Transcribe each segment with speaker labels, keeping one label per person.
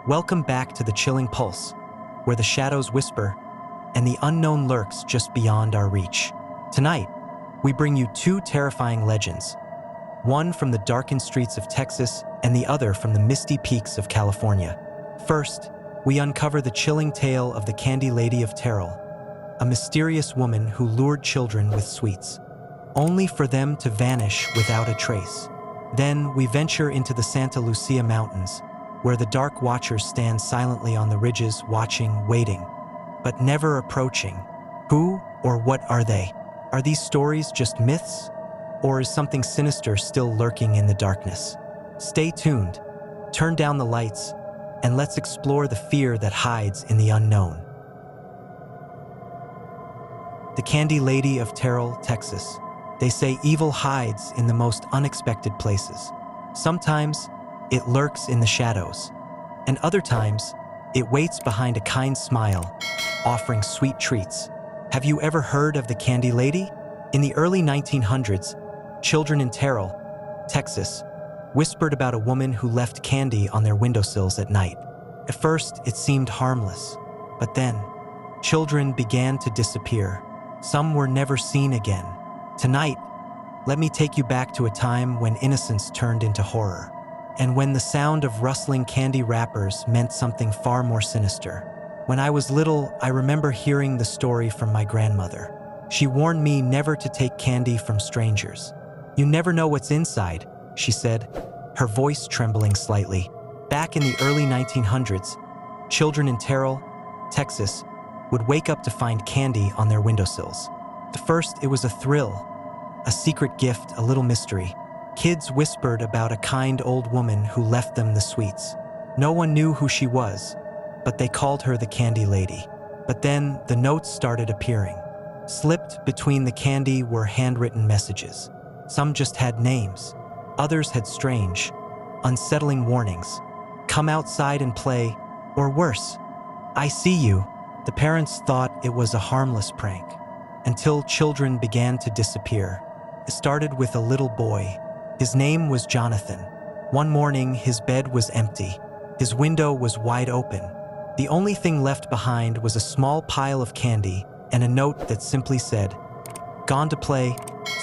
Speaker 1: Welcome back to the chilling pulse, where the shadows whisper and the unknown lurks just beyond our reach. Tonight, we bring you two terrifying legends, one from the darkened streets of Texas and the other from the misty peaks of California. First, we uncover the chilling tale of the Candy Lady of Terrell, a mysterious woman who lured children with sweets, only for them to vanish without a trace. Then we venture into the Santa Lucia Mountains, where the dark watchers stand silently on the ridges, watching, waiting, but never approaching. Who or what are they? Are these stories just myths? Or is something sinister still lurking in the darkness? Stay tuned, turn down the lights, and let's explore the fear that hides in the unknown. The Candy Lady of Terrell, Texas. They say evil hides in the most unexpected places. Sometimes it lurks in the shadows, and other times it waits behind a kind smile, offering sweet treats. Have you ever heard of the Candy Lady? In the early 1900s, children in Terrell, Texas, whispered about a woman who left candy on their windowsills at night. At first, it seemed harmless, but then children began to disappear. Some were never seen again. Tonight, let me take you back to a time when innocence turned into horror, and when the sound of rustling candy wrappers meant something far more sinister. When I was little, I remember hearing the story from my grandmother. She warned me never to take candy from strangers. "You never know what's inside," she said, her voice trembling slightly. Back in the early 1900s, children in Terrell, Texas, would wake up to find candy on their windowsills. At first, it was a thrill, a secret gift, a little mystery. Kids whispered about a kind old woman who left them the sweets. No one knew who she was, but they called her the Candy Lady. But then the notes started appearing. Slipped between the candy were handwritten messages. Some just had names. Others had strange, unsettling warnings. "Come outside and play," or worse, "I see you." The parents thought it was a harmless prank, until children began to disappear. It started with a little boy. His name was Jonathan. One morning, his bed was empty. His window was wide open. The only thing left behind was a small pile of candy and a note that simply said, "Gone to play."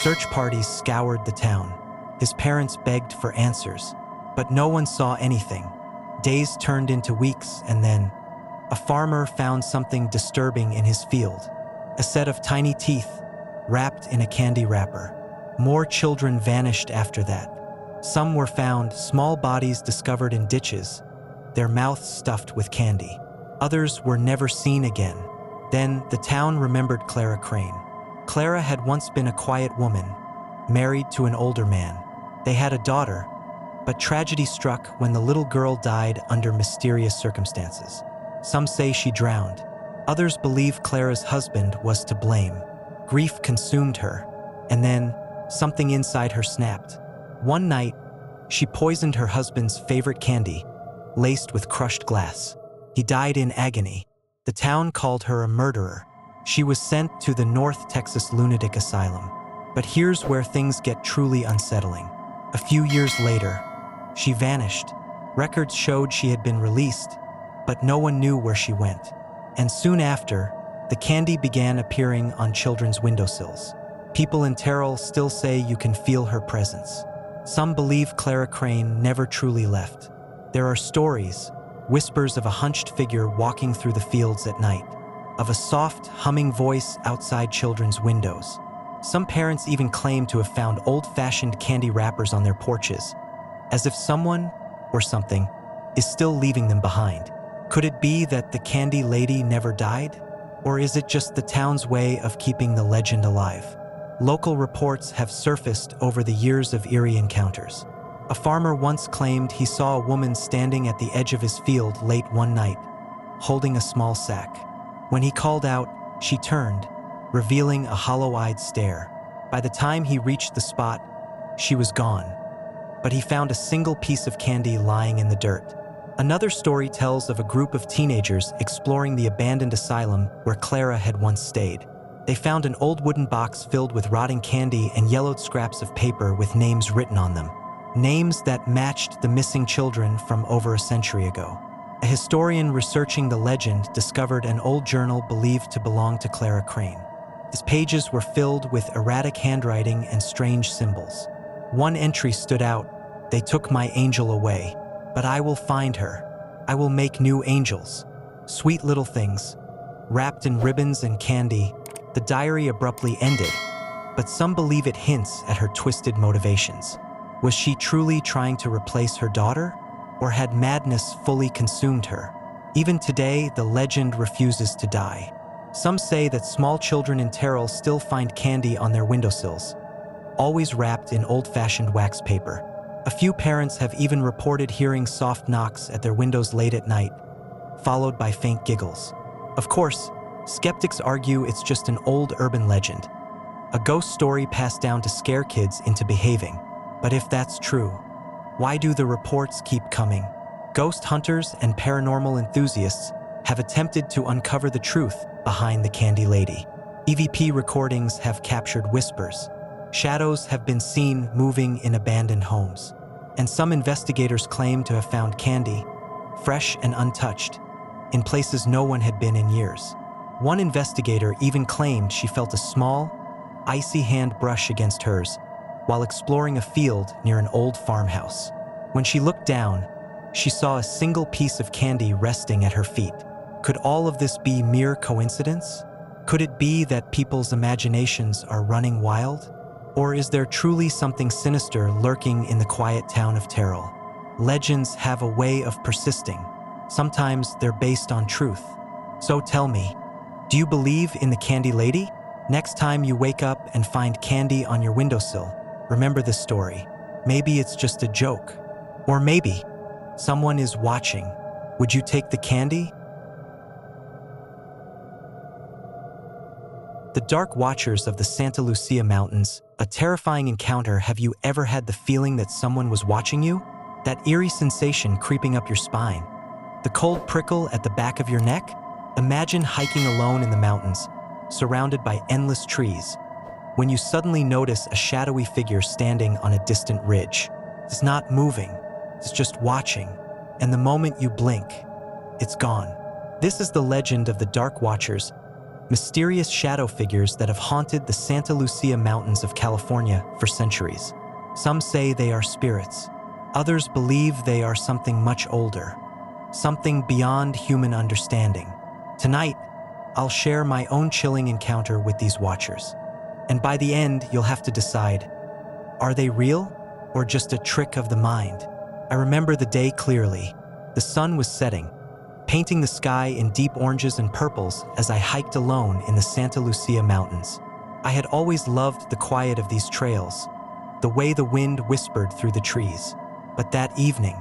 Speaker 1: Search parties scoured the town. His parents begged for answers, but no one saw anything. Days turned into weeks, and then a farmer found something disturbing in his field. A set of tiny teeth wrapped in a candy wrapper. More children vanished after that. Some were found, small bodies discovered in ditches, their mouths stuffed with candy. Others were never seen again. Then the town remembered Clara Crane. Clara had once been a quiet woman, married to an older man. They had a daughter, but tragedy struck when the little girl died under mysterious circumstances. Some say she drowned. Others believe Clara's husband was to blame. Grief consumed her, and then something inside her snapped. One night, she poisoned her husband's favorite candy, laced with crushed glass. He died in agony. The town called her a murderer. She was sent to the North Texas Lunatic Asylum. But here's where things get truly unsettling. A few years later, she vanished. Records showed she had been released, but no one knew where she went. And soon after, the candy began appearing on children's windowsills. People in Terrell still say you can feel her presence. Some believe Clara Crane never truly left. There are stories, whispers of a hunched figure walking through the fields at night, of a soft, humming voice outside children's windows. Some parents even claim to have found old-fashioned candy wrappers on their porches, as if someone, or something, is still leaving them behind. Could it be that the Candy Lady never died? Or is it just the town's way of keeping the legend alive? Local reports have surfaced over the years of eerie encounters. A farmer once claimed he saw a woman standing at the edge of his field late one night, holding a small sack. When he called out, she turned, revealing a hollow-eyed stare. By the time he reached the spot, she was gone, but he found a single piece of candy lying in the dirt. Another story tells of a group of teenagers exploring the abandoned asylum where Clara had once stayed. They found an old wooden box filled with rotting candy and yellowed scraps of paper with names written on them. Names that matched the missing children from over a century ago. A historian researching the legend discovered an old journal believed to belong to Clara Crane. Its pages were filled with erratic handwriting and strange symbols. One entry stood out: "They took my angel away, but I will find her. I will make new angels." Sweet little things. Wrapped in ribbons and candy, the diary abruptly ended, but some believe it hints at her twisted motivations. Was she truly trying to replace her daughter, or had madness fully consumed her? Even today, the legend refuses to die. Some say that small children in Terrell still find candy on their windowsills, always wrapped in old-fashioned wax paper. A few parents have even reported hearing soft knocks at their windows late at night, followed by faint giggles. Of course, skeptics argue it's just an old urban legend, a ghost story passed down to scare kids into behaving. But if that's true, why do the reports keep coming? Ghost hunters and paranormal enthusiasts have attempted to uncover the truth behind the Candy Lady. EVP recordings have captured whispers. Shadows have been seen moving in abandoned homes. And some investigators claim to have found candy, fresh and untouched, in places no one had been in years. One investigator even claimed she felt a small, icy hand brush against hers while exploring a field near an old farmhouse. When she looked down, she saw a single piece of candy resting at her feet. Could all of this be mere coincidence? Could it be that people's imaginations are running wild? Or is there truly something sinister lurking in the quiet town of Terrell? Legends have a way of persisting. Sometimes they're based on truth. So tell me, do you believe in the Candy Lady? Next time you wake up and find candy on your windowsill, remember this story. Maybe it's just a joke. Or maybe someone is watching. Would you take the candy? The Dark Watchers of the Santa Lucia Mountains, a terrifying encounter. Have you ever had the feeling that someone was watching you? That eerie sensation creeping up your spine. The cold prickle at the back of your neck? Imagine hiking alone in the mountains, surrounded by endless trees, when you suddenly notice a shadowy figure standing on a distant ridge. It's not moving, it's just watching, and the moment you blink, it's gone. This is the legend of the Dark Watchers, mysterious shadow figures that have haunted the Santa Lucia Mountains of California for centuries. Some say they are spirits. Others believe they are something much older, something beyond human understanding. Tonight, I'll share my own chilling encounter with these watchers. And by the end, you'll have to decide, are they real or just a trick of the mind? I remember the day clearly. The sun was setting, painting the sky in deep oranges and purples as I hiked alone in the Santa Lucia Mountains. I had always loved the quiet of these trails, the way the wind whispered through the trees. But that evening,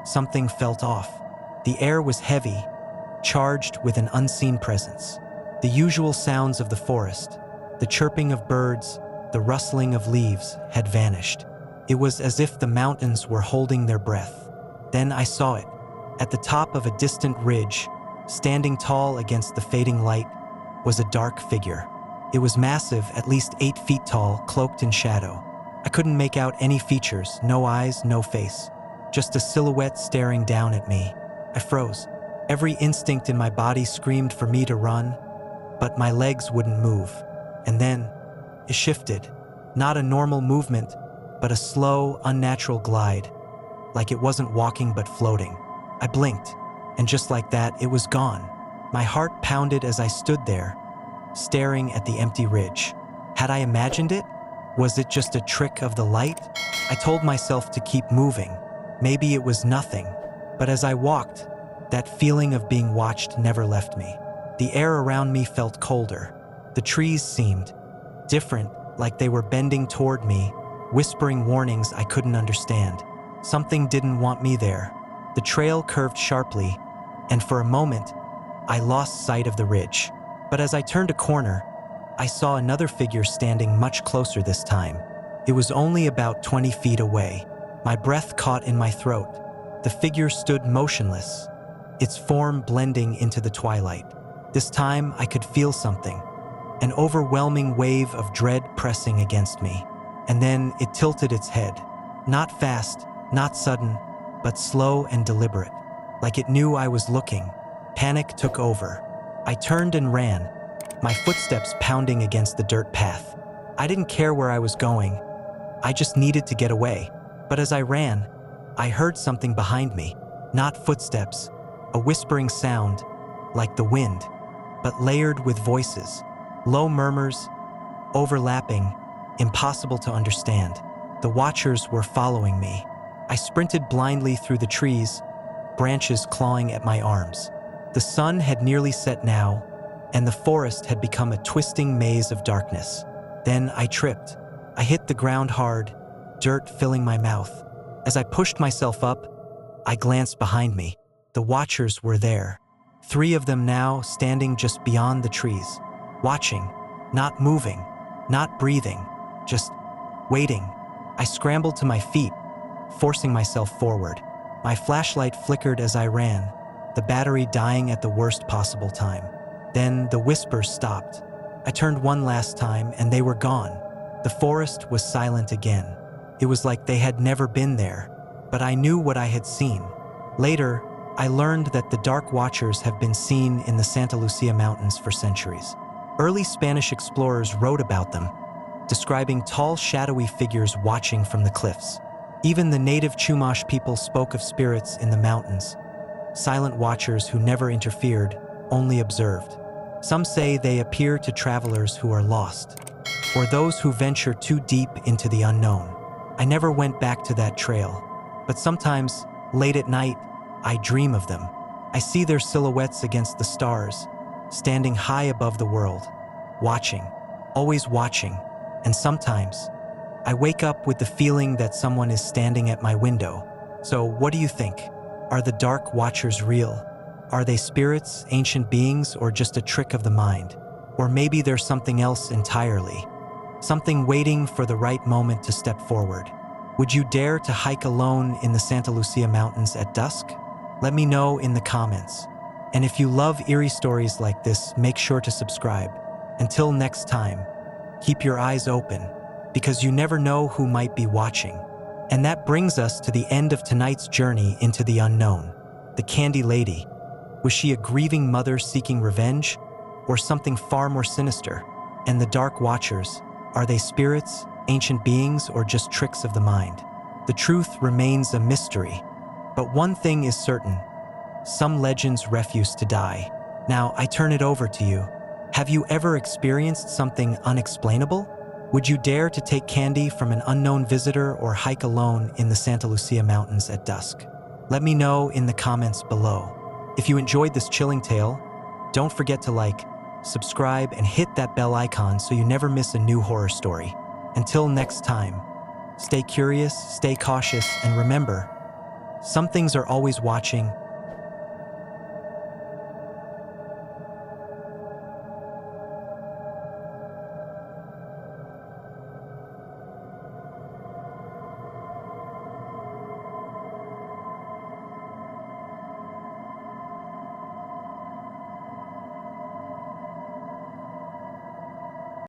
Speaker 1: something felt off. The air was heavy, charged with an unseen presence. The usual sounds of the forest, the chirping of birds, the rustling of leaves had vanished. It was as if the mountains were holding their breath. Then I saw it. At the top of a distant ridge, standing tall against the fading light, was a dark figure. It was massive, at least 8 feet tall, cloaked in shadow. I couldn't make out any features, no eyes, no face. Just a silhouette staring down at me. I froze. Every instinct in my body screamed for me to run, but my legs wouldn't move. And then, it shifted. Not a normal movement, but a slow, unnatural glide, like it wasn't walking but floating. I blinked, and just like that, it was gone. My heart pounded as I stood there, staring at the empty ridge. Had I imagined it? Was it just a trick of the light? I told myself to keep moving. Maybe it was nothing. But as I walked, that feeling of being watched never left me. The air around me felt colder. The trees seemed different, like they were bending toward me, whispering warnings I couldn't understand. Something didn't want me there. The trail curved sharply, and for a moment, I lost sight of the ridge. But as I turned a corner, I saw another figure standing much closer this time. It was only about 20 feet away. My breath caught in my throat. The figure stood motionless, its form blending into the twilight. This time, I could feel something, an overwhelming wave of dread pressing against me. And then it tilted its head. Not fast, not sudden, but slow and deliberate. like it knew I was looking. Panic took over. I turned and ran, my footsteps pounding against the dirt path. I didn't care where I was going. I just needed to get away. But as I ran, I heard something behind me. Not footsteps, a whispering sound, like the wind, but layered with voices. Low murmurs, overlapping, impossible to understand. The watchers were following me. I sprinted blindly through the trees, branches clawing at my arms. The sun had nearly set now, and the forest had become a twisting maze of darkness. Then I tripped. I hit the ground hard, dirt filling my mouth. As I pushed myself up, I glanced behind me. The watchers were there. 3 of them now standing just beyond the trees, watching, not moving, not breathing, just waiting. I scrambled to my feet, forcing myself forward. My flashlight flickered as I ran, the battery dying at the worst possible time. Then the whispers stopped. I turned one last time and they were gone. The forest was silent again. It was like they had never been there, but I knew what I had seen. Later, I learned that the Dark Watchers have been seen in the Santa Lucia Mountains for centuries. Early Spanish explorers wrote about them, describing tall, shadowy figures watching from the cliffs. Even the native Chumash people spoke of spirits in the mountains, silent watchers who never interfered, only observed. Some say they appear to travelers who are lost, or those who venture too deep into the unknown. I never went back to that trail, but sometimes, late at night, I dream of them. I see their silhouettes against the stars, standing high above the world, watching, always watching, and sometimes, I wake up with the feeling that someone is standing at my window. So, what do you think? Are the Dark Watchers real? Are they spirits, ancient beings, or just a trick of the mind? Or maybe there's something else entirely. Something waiting for the right moment to step forward. Would you dare to hike alone in the Santa Lucia Mountains at dusk? Let me know in the comments. And if you love eerie stories like this, make sure to subscribe. Until next time, keep your eyes open, because you never know who might be watching. And that brings us to the end of tonight's journey into the unknown. The Candy Lady. Was she a grieving mother seeking revenge, or something far more sinister? And the Dark Watchers, are they spirits, ancient beings, or just tricks of the mind? The truth remains a mystery. But one thing is certain, some legends refuse to die. Now, I turn it over to you. Have you ever experienced something unexplainable? Would you dare to take candy from an unknown visitor or hike alone in the Santa Lucia Mountains at dusk? Let me know in the comments below. If you enjoyed this chilling tale, don't forget to like, subscribe, and hit that bell icon so you never miss a new horror story. Until next time, stay curious, stay cautious, and remember, some things are always watching,